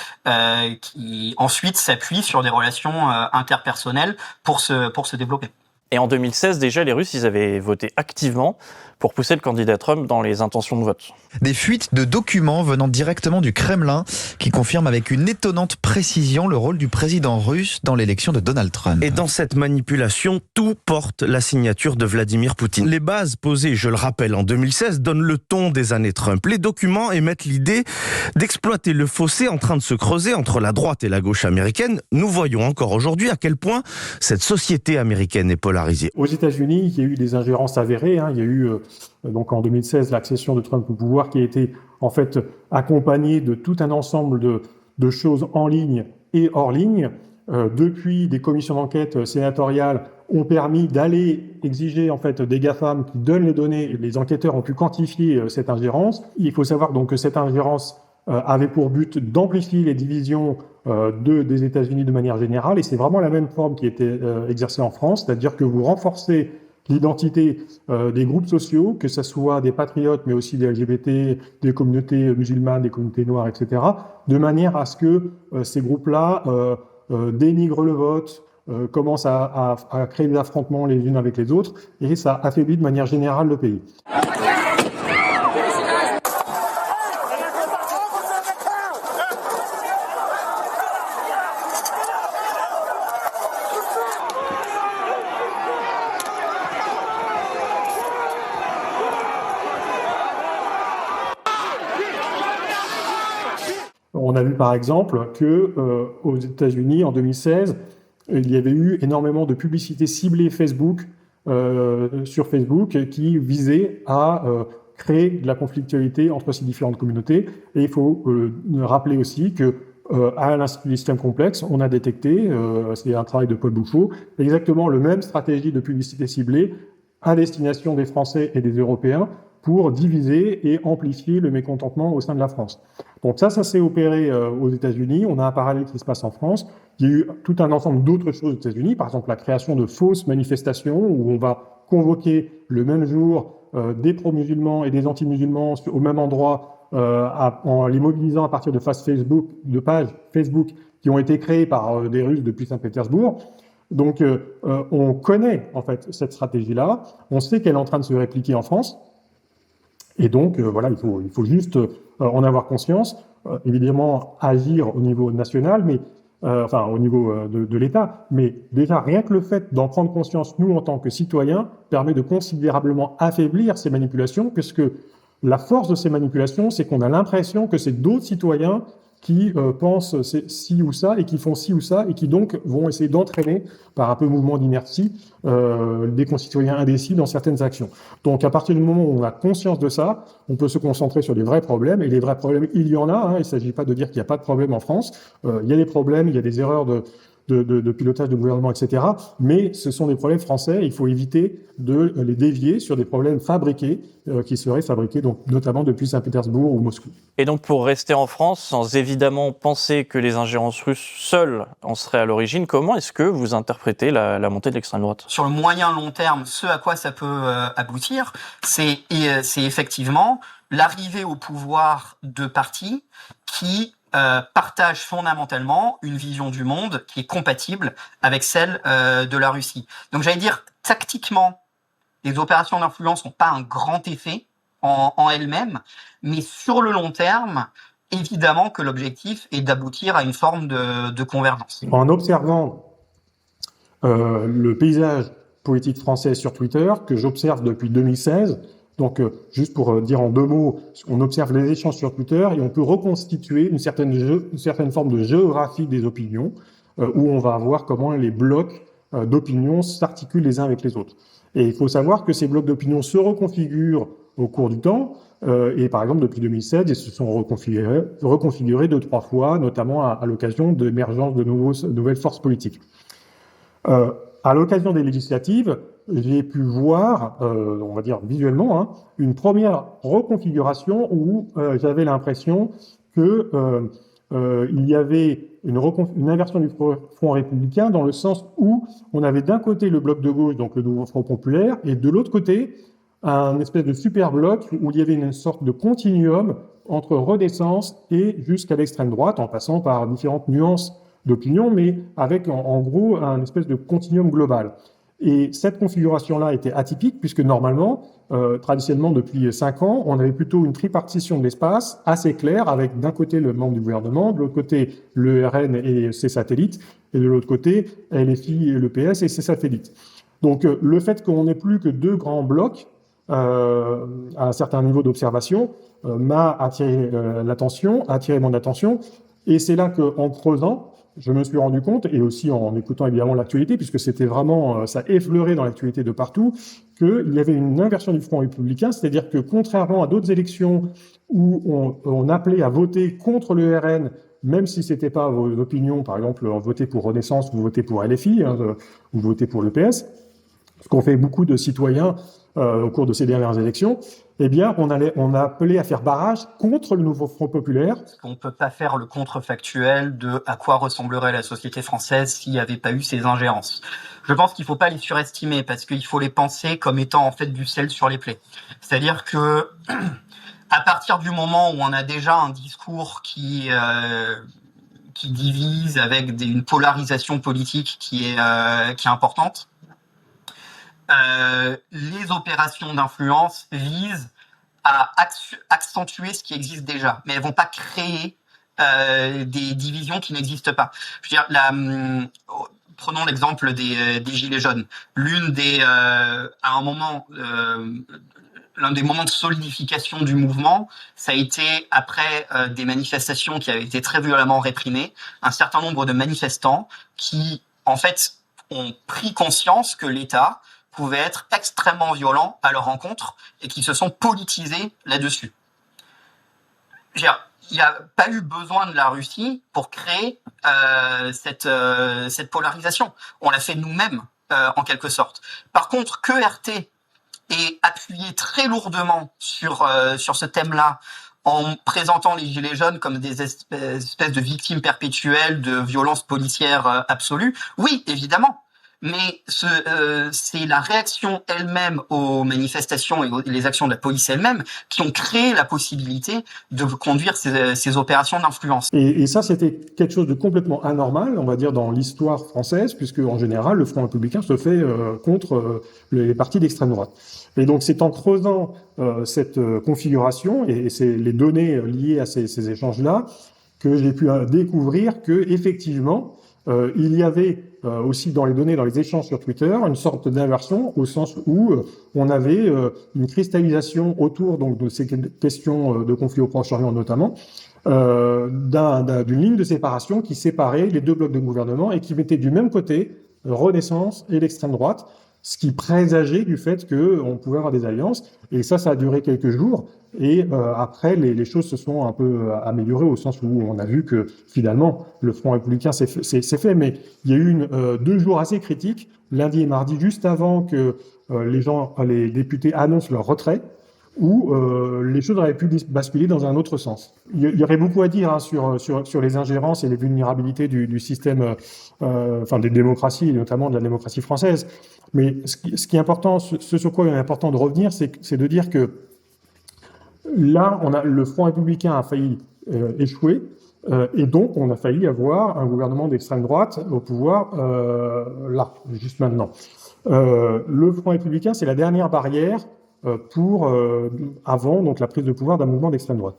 qui ensuite s'appuient sur des relations interpersonnelles pour se développer. Et en 2016, déjà, les Russes, ils avaient voté activement pour pousser le candidat Trump dans les intentions de vote. Des fuites de documents venant directement du Kremlin qui confirment avec une étonnante précision le rôle du président russe dans l'élection de Donald Trump. Et dans cette manipulation, tout porte la signature de Vladimir Poutine. Les bases posées, je le rappelle, en 2016 donnent le ton des années Trump. Les documents émettent l'idée d'exploiter le fossé en train de se creuser entre la droite et la gauche américaine. Nous voyons encore aujourd'hui à quel point cette société américaine est polarisée. Aux États-Unis, il y a eu des ingérences avérées. Il y a eu donc en 2016 l'accession de Trump au pouvoir qui a été en fait accompagnée de tout un ensemble de choses en ligne et hors ligne. Depuis, des commissions d'enquête sénatoriales ont permis d'aller exiger en fait des GAFAM qui donnent les données. Les enquêteurs ont pu quantifier cette ingérence. Il faut savoir donc que cette ingérence avait pour but d'amplifier les divisions des États-Unis de manière générale, et c'est vraiment la même forme qui était exercée en France, c'est-à-dire que vous renforcez l'identité des groupes sociaux, que ce soit des patriotes, mais aussi des LGBT, des communautés musulmanes, des communautés noires, etc., de manière à ce que ces groupes-là dénigrent le vote, commencent à créer des affrontements les unes avec les autres, et ça affaiblit de manière générale le pays. On a vu par exemple que aux États-Unis en 2016, il y avait eu énormément de publicité ciblée Facebook sur Facebook qui visait à créer de la conflictualité entre ces différentes communautés. Et il faut rappeler aussi que à l'Institut du système complexe, on a détecté, c'est un travail de Paul Bouchot, exactement le même stratégie de publicité ciblée à destination des Français et des Européens pour diviser et amplifier le mécontentement au sein de la France. Donc ça s'est opéré aux États-Unis. On a un parallèle qui se passe en France. Il y a eu tout un ensemble d'autres choses aux États-Unis, par exemple la création de fausses manifestations où on va convoquer le même jour des pro-musulmans et des anti-musulmans au même endroit en les mobilisant à partir de pages Facebook qui ont été créées par des Russes depuis Saint-Pétersbourg. Donc on connaît en fait cette stratégie-là. On sait qu'elle est en train de se répliquer en France. Et donc, voilà, il faut juste en avoir conscience, évidemment agir au niveau national, mais au niveau de l'État. Mais déjà, rien que le fait d'en prendre conscience, nous, en tant que citoyens, permet de considérablement affaiblir ces manipulations, puisque la force de ces manipulations, c'est qu'on a l'impression que c'est d'autres citoyens qui pensent ci ou ça, et qui font ci ou ça, et qui donc vont essayer d'entraîner, par un peu mouvement d'inertie, des concitoyens indécis dans certaines actions. Donc à partir du moment où on a conscience de ça, on peut se concentrer sur les vrais problèmes, et les vrais problèmes, il y en a, il ne s'agit pas de dire qu'il n'y a pas de problème en France, il y a des problèmes, il y a des erreurs de pilotage de gouvernement, etc. Mais ce sont des problèmes français, il faut éviter de les dévier sur des problèmes fabriqués, qui seraient fabriqués donc, notamment depuis Saint-Pétersbourg ou Moscou. Et donc pour rester en France, sans évidemment penser que les ingérences russes seules en seraient à l'origine, comment est-ce que vous interprétez la montée de l'extrême droite ? Sur le moyen long terme, ce à quoi ça peut aboutir, c'est effectivement l'arrivée au pouvoir de partis qui partagent fondamentalement une vision du monde qui est compatible avec celle de la Russie. Donc j'allais dire, tactiquement, les opérations d'influence n'ont pas un grand effet en elles-mêmes, mais sur le long terme, évidemment que l'objectif est d'aboutir à une forme de convergence. En observant le paysage politique français sur Twitter, que j'observe depuis 2016, Donc, juste pour dire en 2 mots, on observe les échanges sur Twitter et on peut reconstituer une certaine forme de géographie des opinions, où on va voir comment les blocs d'opinion s'articulent les uns avec les autres. Et il faut savoir que ces blocs d'opinion se reconfigurent au cours du temps, et par exemple depuis 2016, ils se sont reconfigurés 2-3 fois, notamment à l'occasion de l'émergence de nouvelles forces politiques. À l'occasion des législatives, j'ai pu voir, on va dire visuellement, une première reconfiguration où j'avais l'impression que il y avait une inversion du Front républicain dans le sens où on avait d'un côté le bloc de gauche, donc le nouveau Front populaire, et de l'autre côté un espèce de super bloc où il y avait une sorte de continuum entre Renaissance et jusqu'à l'extrême droite, en passant par différentes nuances d'opinion, mais avec en gros un espèce de continuum global. Et cette configuration-là était atypique puisque normalement, traditionnellement depuis 5 ans, on avait plutôt une tripartition de l'espace assez claire avec d'un côté le membre du gouvernement, de l'autre côté le RN et ses satellites, et de l'autre côté LFI et le PS et ses satellites. Donc le fait qu'on n'ait plus que 2 grands blocs à un certain niveau d'observation m'a attiré mon attention, et c'est là qu'en creusant, je me suis rendu compte, et aussi en écoutant évidemment l'actualité, puisque c'était vraiment, ça effleurait dans l'actualité de partout, qu'il y avait une inversion du Front républicain, c'est-à-dire que contrairement à d'autres élections où on appelait à voter contre le RN, même si c'était pas vos opinions, par exemple, voter pour Renaissance ou voter pour LFI, ou voter pour le PS, ce qu'ont fait beaucoup de citoyens au cours de ces dernières élections, eh bien, on a appelé à faire barrage contre le nouveau Front populaire. On ne peut pas faire le contrefactuel de à quoi ressemblerait la société française s'il n'y avait pas eu ces ingérences. Je pense qu'il ne faut pas les surestimer parce qu'il faut les penser comme étant en fait du sel sur les plaies. C'est-à-dire que à partir du moment où on a déjà un discours qui divise avec une polarisation politique qui est importante, les opérations d'influence visent à accentuer ce qui existe déjà, mais elles vont pas créer des divisions qui n'existent pas. Je veux dire, prenons l'exemple des Gilets jaunes. À un moment, l'un des moments de solidification du mouvement, ça a été après des manifestations qui avaient été très violemment réprimées, un certain nombre de manifestants qui, en fait, ont pris conscience que l'État pouvaient être extrêmement violents à leur encontre et qui se sont politisés là-dessus. Il n'y a pas eu besoin de la Russie pour créer cette polarisation. On l'a fait nous-mêmes, en quelque sorte. Par contre, que RT ait appuyé très lourdement sur ce thème-là, en présentant les Gilets jaunes comme des espèces de victimes perpétuelles de violences policières absolues, oui, évidemment. Mais c'est la réaction elle-même aux manifestations et les actions de la police elle-même qui ont créé la possibilité de conduire ces opérations d'influence. Et ça, c'était quelque chose de complètement anormal, on va dire, dans l'histoire française, puisque en général, le Front républicain se fait contre les partis d'extrême droite. Et donc, c'est en creusant cette configuration et c'est les données liées à ces échanges-là que j'ai pu découvrir que effectivement, il y avait aussi dans les données, dans les échanges sur Twitter, une sorte d'inversion au sens où on avait une cristallisation autour donc de ces questions de conflit au Proche-Orient notamment, d'une ligne de séparation qui séparait les 2 blocs de gouvernement et qui mettait du même côté Renaissance et l'extrême droite, ce qui présageait du fait qu'on pouvait avoir des alliances. Et ça a duré quelques jours. Et après, les choses se sont un peu améliorées au sens où on a vu que finalement, le Front républicain s'est fait. Mais il y a eu 2 jours assez critiques, lundi et mardi, juste avant que les députés annoncent leur retrait, où les choses auraient pu basculer dans un autre sens. Il y aurait beaucoup à dire sur les ingérences et les vulnérabilités du système, des démocraties, et notamment de la démocratie française. Mais ce qui est important, ce sur quoi il est important de revenir, c'est de dire que là, le Front républicain a failli échouer, et donc on a failli avoir un gouvernement d'extrême droite au pouvoir là, juste maintenant. Le Front républicain, c'est la dernière barrière avant donc la prise de pouvoir d'un mouvement d'extrême droite.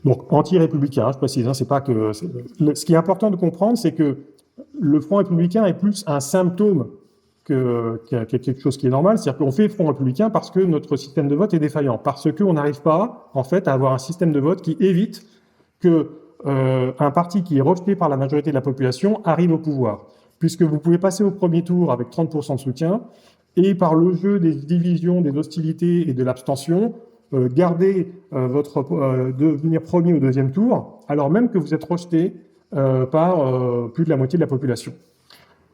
Donc anti-républicain, je précise, c'est pas que. Ce qui est important de comprendre, c'est que le Front républicain est plus un symptôme qu'il y a quelque chose qui est normal, c'est-à-dire qu'on fait Front républicain parce que notre système de vote est défaillant, parce qu'on n'arrive pas, en fait, à avoir un système de vote qui évite que un parti qui est rejeté par la majorité de la population arrive au pouvoir. Puisque vous pouvez passer au premier tour avec 30% de soutien, et par le jeu des divisions, des hostilités et de l'abstention, garder devenir premier au deuxième tour, alors même que vous êtes rejeté par plus de la moitié de la population.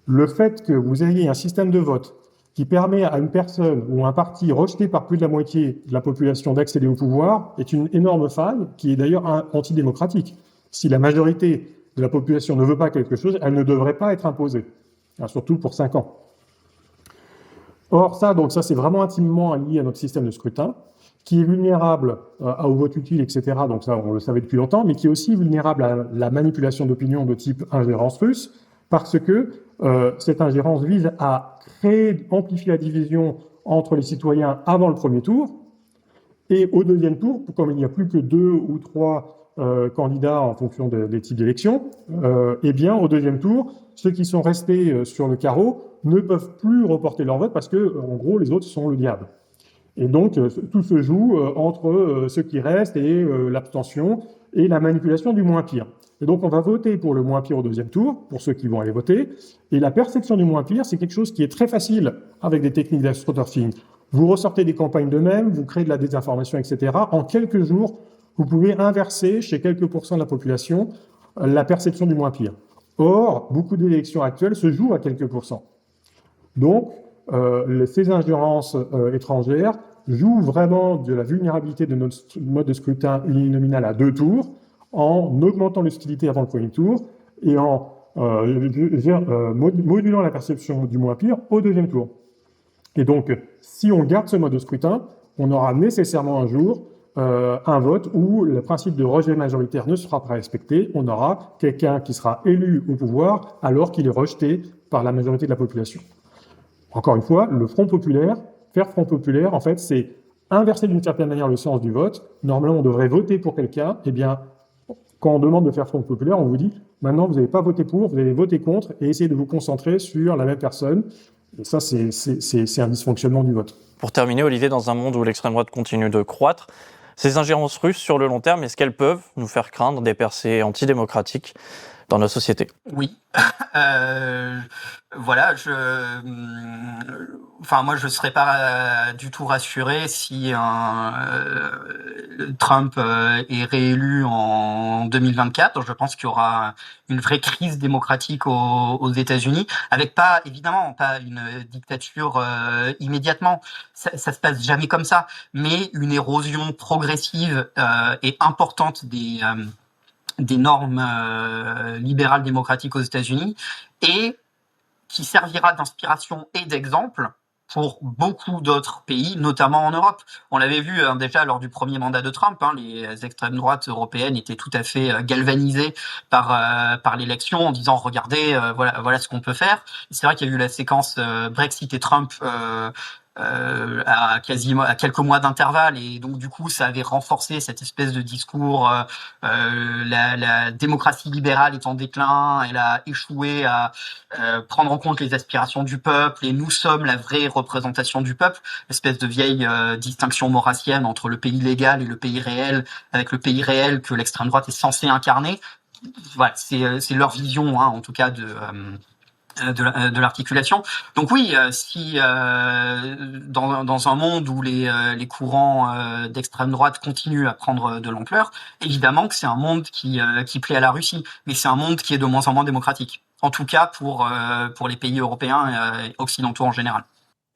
Le fait que vous ayez un système de vote qui permet à une personne ou un parti rejeté par plus de la moitié de la population d'accéder au pouvoir est une énorme faille qui est d'ailleurs antidémocratique. Si la majorité de la population ne veut pas quelque chose, elle ne devrait pas être imposée, surtout pour 5 ans. Or, ça c'est vraiment intimement lié à notre système de scrutin, qui est vulnérable au vote utile, etc. Donc ça, on le savait depuis longtemps, mais qui est aussi vulnérable à la manipulation d'opinion de type ingérence russe, parce que cette ingérence vise à amplifier la division entre les citoyens avant le premier tour, et au deuxième tour, comme il n'y a plus que 2 ou 3 candidats en fonction des types d'élections, eh bien, au deuxième tour, ceux qui sont restés sur le carreau ne peuvent plus reporter leur vote parce que, en gros, les autres sont le diable. Et donc, tout se joue entre ceux qui restent et l'abstention et la manipulation du moins pire. Et donc, on va voter pour le moins pire au deuxième tour, pour ceux qui vont aller voter. Et la perception du moins pire, c'est quelque chose qui est très facile avec des techniques d'astroturfing. Vous ressortez des campagnes de même, vous créez de la désinformation, etc. En quelques jours, vous pouvez inverser chez quelques pourcents de la population la perception du moins pire. Or, beaucoup d'élections actuelles se jouent à quelques pourcents. Donc, ces ingérences étrangères jouent vraiment de la vulnérabilité de notre mode de scrutin uninominal à 2 tours, en augmentant l'hostilité avant le premier tour et en modulant la perception du moins pire au deuxième tour. Et donc, si on garde ce mode de scrutin, on aura nécessairement un jour un vote où le principe de rejet majoritaire ne sera pas respecté. On aura quelqu'un qui sera élu au pouvoir alors qu'il est rejeté par la majorité de la population. Encore une fois, le Front populaire, faire Front populaire, en fait, c'est inverser d'une certaine manière le sens du vote. Normalement, on devrait voter pour quelqu'un. Eh bien, quand on demande de faire Front populaire, on vous dit maintenant, vous n'avez pas voté pour, vous allez voter contre et essayer de vous concentrer sur la même personne. Et ça, c'est un dysfonctionnement du vote. Pour terminer, Olivier, dans un monde où l'extrême droite continue de croître, ces ingérences russes sur le long terme, est-ce qu'elles peuvent nous faire craindre des percées antidémocratiques dans nos sociétés? Oui. Voilà, moi je serais pas du tout rassuré si Trump est réélu en 2024. Je pense qu'il y aura une vraie crise démocratique aux États-Unis, avec évidemment pas une dictature immédiatement. Ça se passe jamais comme ça, mais une érosion progressive et importante des normes libérales démocratiques aux États-Unis et qui servira d'inspiration et d'exemple pour beaucoup d'autres pays, notamment en Europe. On l'avait vu déjà lors du premier mandat de Trump, les extrêmes droites européennes étaient tout à fait galvanisées par l'élection en disant regardez, voilà ce qu'on peut faire. C'est vrai qu'il y a eu la séquence Brexit et Trump à quelques mois d'intervalle et donc du coup ça avait renforcé cette espèce de discours la démocratie libérale est en déclin, elle a échoué à prendre en compte les aspirations du peuple et nous sommes la vraie représentation du peuple, l'espèce de vieille distinction maurassienne entre le pays légal et le pays réel, avec le pays réel que l'extrême droite est censée incarner. Voilà, c'est leur vision en tout cas de l'articulation. Donc oui, si dans un monde où les courants d'extrême droite continuent à prendre de l'ampleur, évidemment que c'est un monde qui plaît à la Russie, mais c'est un monde qui est de moins en moins démocratique. En tout cas pour les pays européens et occidentaux en général.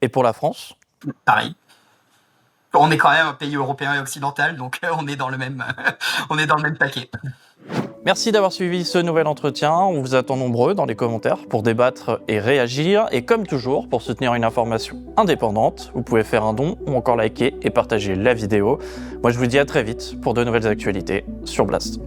Et pour la France ? Pareil. On est quand même un pays européen et occidental, donc on est dans le même paquet. Merci d'avoir suivi ce nouvel entretien. On vous attend nombreux dans les commentaires pour débattre et réagir. Et comme toujours, pour soutenir une information indépendante, vous pouvez faire un don ou encore liker et partager la vidéo. Moi, je vous dis à très vite pour de nouvelles actualités sur Blast.